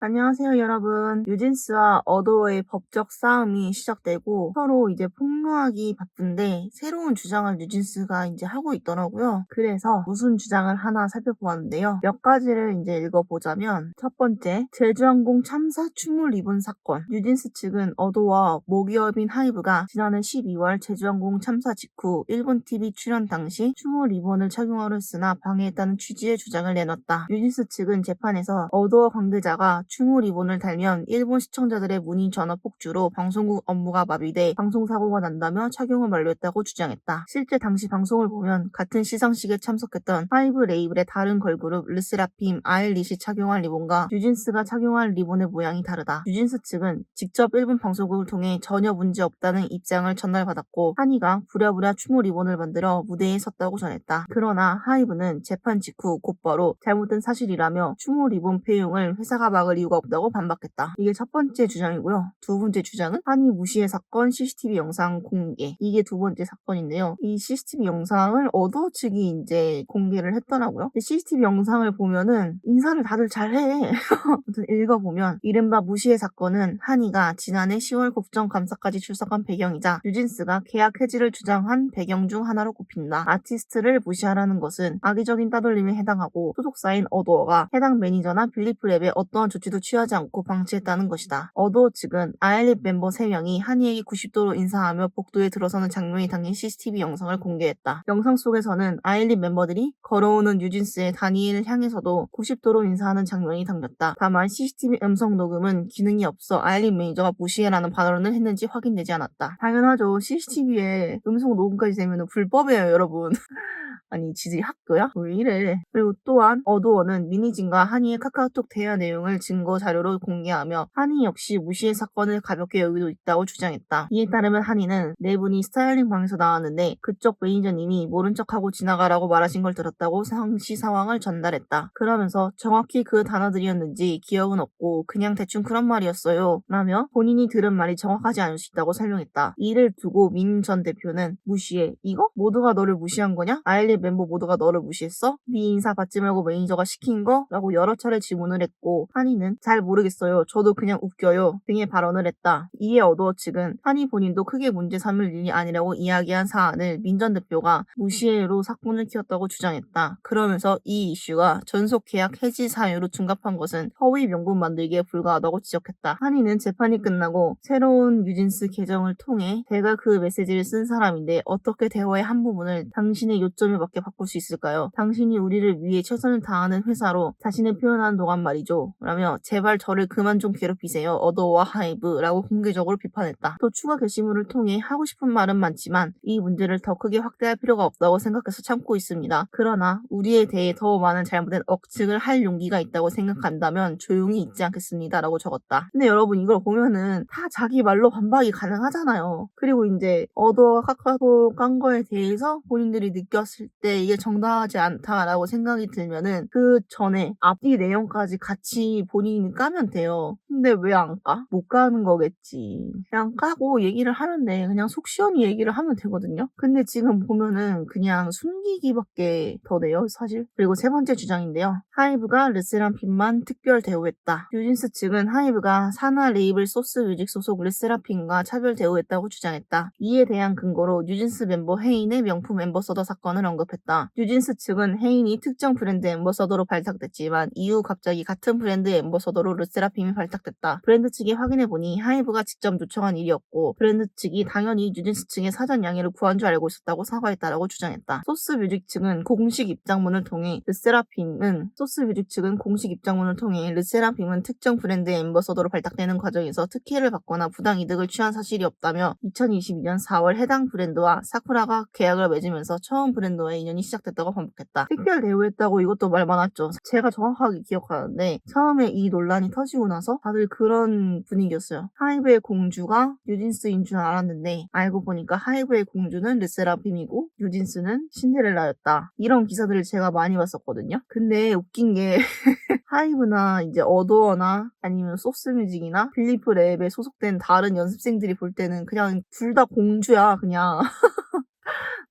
안녕하세요, 여러분. 뉴진스와 어도어의 법적 싸움이 시작되고 서로 이제 폭로하기 바쁜데 새로운 주장을 뉴진스가 이제 하고 있더라고요. 그래서 무슨 주장을 하나 살펴보았는데요. 몇 가지를 이제 읽어보자면 첫 번째, 제주항공 참사 추모 리본 사건. 뉴진스 측은 어도어 모기업인 하이브가 지난해 12월 제주항공 참사 직후 일본 TV 출연 당시 추모 리본을 착용하려 했으나 방해했다는 취지의 주장을 내놨다. 뉴진스 측은 재판에서 어도어 관계자가 추모 리본을 달면 일본 시청자들의 문의 전화 폭주로 방송국 업무가 마비돼 방송사고가 난다며 착용을 만료했다고 주장했다. 실제 당시 방송을 보면 같은 시상식에 참석했던 하이브 레이블의 다른 걸그룹 르세라핌, 아일릿이 착용한 리본과 뉴진스가 착용한 리본의 모양이 다르다. 뉴진스 측은 직접 일본 방송국을 통해 전혀 문제 없다는 입장을 전달받았고 한이가 부랴부랴 추모 리본을 만들어 무대에 섰다고 전했다. 그러나 하이브는 재판 직후 곧바로 잘못된 사실이라며 추모 리본 폐용을 회사가 막을 이유가 없다고 반박했다. 이게 첫 번째 주장이고요. 두 번째 주장은 한이 무시의 사건 CCTV 영상 공개. 이게 두 번째 사건인데요. 이 CCTV 영상을 어도어 측이 이제 공개를 했더라고요. CCTV 영상을 보면은 인사를 다들 잘해. 아무튼 읽어보면 이른바 무시의 사건은 한이가 지난해 10월 국정감사까지 출석한 배경이자 뉴진스가 계약 해지를 주장한 배경 중 하나로 꼽힌다. 아티스트를 무시하라는 것은 악의적인 따돌림에 해당하고 소속사인 어도어가 해당 매니저나 빌리프랩에 어떠한 조치도 취하지 않고 방치했다는 것이다. 어도어 측은 아일릿 멤버 3명이 한이에게 90도로 인사하며 복도에 들어서는 장면이 담긴 CCTV 영상을 공개했다. 영상 속에서는 아일릿 멤버들이 걸어오는 뉴진스의 다니엘을 향해서도 90도로 인사하는 장면이 담겼다. 다만 CCTV 음성 녹음은 기능이 없어 아일릿 매니저가 무시해라는 발언을 했는지 확인되지 않았다. 당연하죠. CCTV에 음성 녹음까지 되면 불법이에요, 여러분. 아니 지들이 학교야? 왜 이래? 그리고 또한 어도어는 미니진과 한이의 카카오톡 대화 내용을 증거 자료로 공개하며 한이 역시 무시의 사건을 가볍게 여기도 있다고 주장했다. 이에 따르면 한이는 네 분이 스타일링 방에서 나왔는데 그쪽 매니저님이 모른 척하고 지나가라고 말하신 걸 들었다고 상시 상황을 전달했다. 그러면서 정확히 그 단어들이었는지 기억은 없고 그냥 대충 그런 말이었어요 라며 본인이 들은 말이 정확하지 않을 수 있다고 설명했다. 이를 두고 민 전 대표는 무시해? 이거? 모두가 너를 무시한 거냐? 아일릿 멤버 모두가 너를 무시했어? 네 인사 받지 말고 매니저가 시킨 거? 라고 여러 차례 질문을 했고 한이는 잘 모르겠어요. 저도 그냥 웃겨요. 등의 발언을 했다. 이에 어도어 측은 한이 본인도 크게 문제 삼을 일이 아니라고 이야기한 사안을 민 전 대표가 무시해로 사건을 키웠다고 주장했다. 그러면서 이 이슈가 전속 계약 해지 사유로 둔갑한 것은 허위 명분 만들기에 불과하다고 지적했다. 한이는 재판이 끝나고 새로운 뉴진스 계정을 통해 제가 그 메시지를 쓴 사람인데 어떻게 대화의 한 부분을 당신의 요점에 맞게 바꿀 수 있을까요? 당신이 우리를 위해 최선을 다하는 회사로 자신을 표현하는 동안 말이죠. 라며 제발 저를 그만 좀 괴롭히세요. 어도어와 하이브 라고 공개적으로 비판했다. 또 추가 게시물을 통해 하고 싶은 말은 많지만 이 문제를 더 크게 확대할 필요가 없다고 생각해서 참고 있습니다. 그러나 우리에 대해 더 많은 잘못된 억측을 할 용기가 있다고 생각한다면 조용히 있지 않겠습니다. 라고 적었다. 근데 여러분 이걸 보면은 다 자기 말로 반박이 가능하잖아요. 그리고 이제 어도어가 카카오톡 깐 거에 대해서 본인들이 느꼈을 때 이게 정당하지 않다라고 생각이 들면은 그 전에 앞뒤 내용까지 같이 본인이 까면 돼요. 근데 왜 안 까? 못 까는 거겠지. 그냥 까고 얘기를 하면 돼. 그냥 속 시원히 얘기를 하면 되거든요. 근데 지금 보면은 그냥 숨기기밖에 더 돼요, 사실. 그리고 세 번째 주장인데요. 하이브가 르세라핌만 특별 대우했다. 뉴진스 측은 하이브가 산하 레이블 소스뮤직 소속 르세라핌과 차별 대우했다고 주장했다. 이에 대한 근거로 뉴진스 멤버 혜인의 명품 앰버서더 사건을 언급했다. 뉴진스 측은 혜인이 특정 브랜드 앰버서더로 발탁됐지만 이후 갑자기 같은 브랜드의 앰버서더로 르세라핌이 발탁됐다. 브랜드 측이 확인해보니 하이브가 직접 요청한 일이었고 브랜드 측이 당연히 뉴진스 측의 사전 양해를 구한 줄 알고 있었다고 사과했다라고 주장했다. 소스뮤직 측은 공식 입장문을 통해 르세라핌은 특정 브랜드의 앰버서더로 발탁되는 과정에서 특혜를 받거나 부당 이득을 취한 사실이 없다며 2022년 4월 해당 브랜드와 사쿠라가 계약을 맺으면서 처음 브랜드와의 인연이 시작됐다고 반복했다. 특별 대우했다고 이것도 말 많았죠. 제가 정확하게 기억하는데 처음에 이 논란이 터지고 나서 다들 그런 분위기였어요. 하이브의 공주가 뉴진스인 줄 알았는데 알고 보니까 하이브의 공주는 르세라핌이고 뉴진스는 신데렐라였다. 이런 기사들을 제가 많이 봤었거든요. 근데 웃긴 게 하이브나 이제 어도어나 아니면 소스뮤직이나 빌리프랩에 소속된 다른 연습생들이 볼 때는 그냥 둘 다 공주야, 그냥.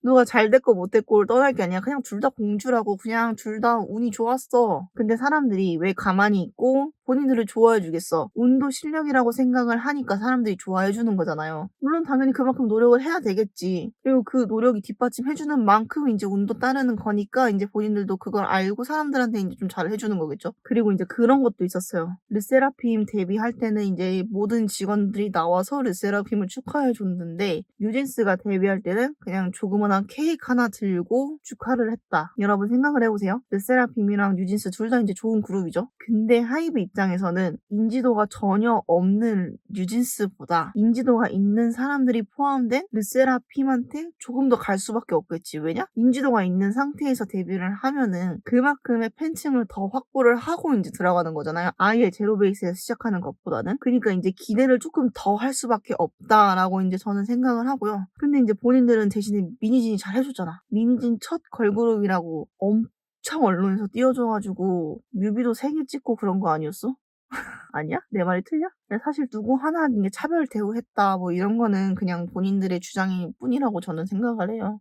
누가 잘 됐고 못 됐고를 떠날 게 아니라 그냥 둘 다 공주라고 그냥 둘 다 운이 좋았어. 근데 사람들이 왜 가만히 있고 본인들을 좋아해 주겠어? 운도 실력이라고 생각을 하니까 사람들이 좋아해 주는 거잖아요. 물론 당연히 그만큼 노력을 해야 되겠지. 그리고 그 노력이 뒷받침해 주는 만큼 이제 운도 따르는 거니까 이제 본인들도 그걸 알고 사람들한테 이제 좀 잘해 주는 거겠죠. 그리고 이제 그런 것도 있었어요. 르세라핌 데뷔할 때는 이제 모든 직원들이 나와서 르세라핌을 축하해 줬는데 뉴진스가 데뷔할 때는 그냥 조그만한 케이크 하나 들고 축하를 했다. 여러분 생각을 해보세요. 르세라핌이랑 뉴진스 둘 다 이제 좋은 그룹이죠. 근데 하이브 입장에서는 인지도가 전혀 없는 뉴진스보다 인지도가 있는 사람들이 포함된 르세라핌한테 조금 더 갈 수밖에 없겠지. 왜냐? 인지도가 있는 상태에서 데뷔를 하면은 그만큼의 팬층을 더 확보를 하고 이제 들어가는 거잖아요. 아예 제로 베이스에서 시작하는 것보다는. 그러니까 이제 기대를 조금 더 할 수밖에 없다라고 이제 저는 생각을 하고요. 근데 이제 본인들은 대신에 미니진이 잘 해줬잖아. 미니진 첫 걸그룹이라고 엄청 언론에서 띄워줘가지고 뮤비도 3개 찍고 그런 거 아니었어? 아니야? 내 말이 틀려? 사실 누구 하나 이게 차별 대우했다 뭐 이런 거는 그냥 본인들의 주장일 뿐이라고 저는 생각을 해요.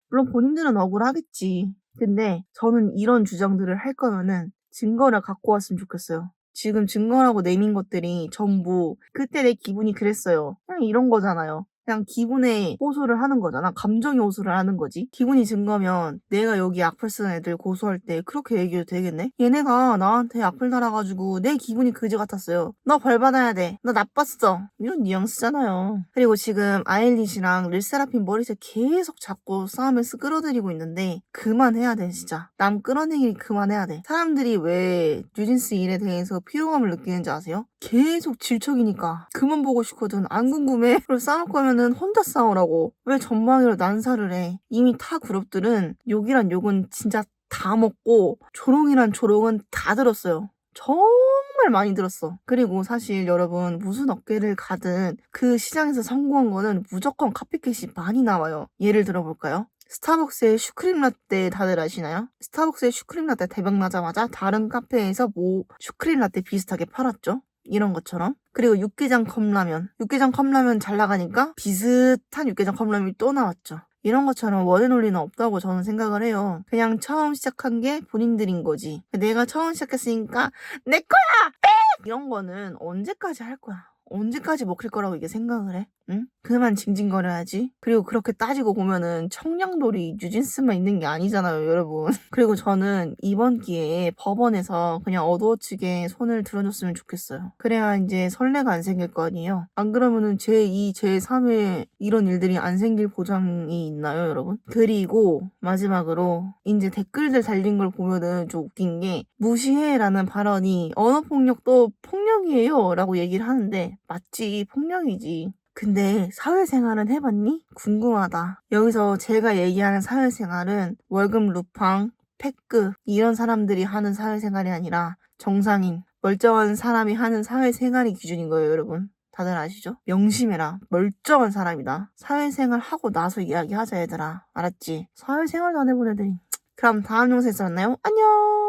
물론 본인들은 억울하겠지. 근데 저는 이런 주장들을 할 거면은 증거를 갖고 왔으면 좋겠어요. 지금 증거라고 내민 것들이 전부 그때 내 기분이 그랬어요. 그냥 이런 거잖아요. 그냥 기분에 호소를 하는 거잖아. 감정에 호소를 하는 거지. 기분이 증거면 내가 여기 악플 쓰는 애들 고소할 때 그렇게 얘기해도 되겠네? 얘네가 나한테 악플 달아가지고 내 기분이 그지 같았어요. 너 벌 받아야 돼. 너 나빴어. 이런 뉘앙스잖아요. 그리고 지금 아일리시랑 르세라핌 머리색 계속 자꾸 싸움을 끌어들이고 있는데 그만해야 돼 진짜. 남 끌어내기 그만해야 돼. 사람들이 왜 뉴진스 일에 대해서 피로감을 느끼는지 아세요? 계속 질척이니까 그만 보고 싶거든. 안 궁금해? 그리고 싸울 거면은 혼자 싸우라고. 왜 전망으로 난사를 해? 이미 타 그룹들은 욕이란 욕은 진짜 다 먹고 조롱이란 조롱은 다 들었어요. 정말 많이 들었어. 그리고 사실 여러분 무슨 업계를 가든 그 시장에서 성공한 거는 무조건 카피캣이 많이 나와요. 예를 들어볼까요? 스타벅스의 슈크림 라떼 다들 아시나요? 스타벅스의 슈크림 라떼 대박 나자마자 다른 카페에서 뭐 슈크림 라떼 비슷하게 팔았죠? 이런 것처럼. 그리고 육개장 컵라면. 육개장 컵라면 잘 나가니까 비슷한 육개장 컵라면이 또 나왔죠. 이런 것처럼 원앤올리는 없다고 저는 생각을 해요. 그냥 처음 시작한 게 본인들인 거지. 내가 처음 시작했으니까 내 거야! 빽! 이런 거는 언제까지 할 거야? 언제까지 먹힐 거라고 이게 생각을 해? 응? 그만 징징거려야지. 그리고 그렇게 따지고 보면은 청량돌이 뉴진스만 있는 게 아니잖아요, 여러분. 그리고 저는 이번 기회에 법원에서 그냥 어두워지게 손을 들어줬으면 좋겠어요. 그래야 이제 선례가 안 생길 거 아니에요. 안 그러면은 제2, 제3회 이런 일들이 안 생길 보장이 있나요, 여러분? 그리고 마지막으로 이제 댓글들 달린 걸 보면은 좀 웃긴 게 무시해라는 발언이 언어폭력도 폭력이에요 라고 얘기를 하는데 맞지, 폭력이지. 근데 사회생활은 해봤니? 궁금하다. 여기서 제가 얘기하는 사회생활은 월급 루팡, 패급 이런 사람들이 하는 사회생활이 아니라 정상인, 멀쩡한 사람이 하는 사회생활이 기준인 거예요, 여러분. 다들 아시죠? 명심해라. 멀쩡한 사람이다. 사회생활 하고 나서 이야기하자, 얘들아. 알았지? 사회생활도 안 해본 애들이. 그럼 다음 영상에서 만나요. 안녕!